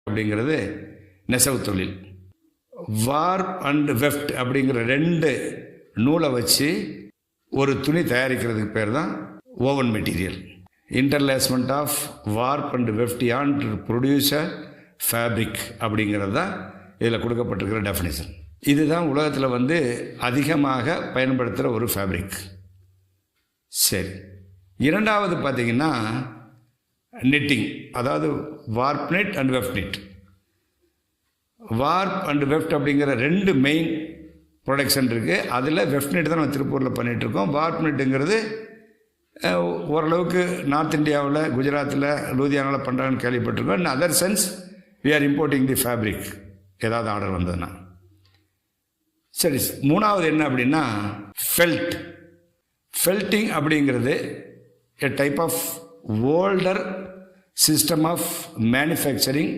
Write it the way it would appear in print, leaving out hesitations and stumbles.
அப்படிங்கிறது நெசவு தொழில். வார்ப் அண்ட் வெஃப்ட் அப்படிங்கிற 2 நூலை வச்சு ஒரு துணி தயாரிக்கிறதுக்கு பேர் தான் woven material. Interlacement of warp and weft yarn to produce a fabric அப்படிங்கிறது தான் இதில் கொடுக்கப்பட்டிருக்கிற டெஃபினிஷன். இதுதான் உலகத்தில் அதிகமாக பயன்படுத்துகிற ஒரு ஃபேப்ரிக். சரி, இரண்டாவது பார்த்திங்கன்னா நெட்டிங், அதாவது warp net and weft net. Warp and weft அப்படிங்கிற 2 மெயின் ப்ரொடக்ஷன் இருக்குது. அதில் வெஃப்ட் நெட் தான் நம்ம திருப்பூரில் பண்ணிகிட்ருக்கோம். வார்ப் நெட்டுங்கிறது ஓரளவுக்கு நார்த் இந்தியாவில், குஜராத்தில், லூதியானாவில் பண்ணுறாங்கன்னு கேள்விப்பட்டிருக்கோம். In other sense we are importing the fabric, ஏதாவது ஆர்டர் வந்ததுன்னா. சரி, மூணாவது என்ன அப்படின்னா ஃபெல்ட். ஃபெல்ட்டிங் அப்படிங்கிறது a type of older system of manufacturing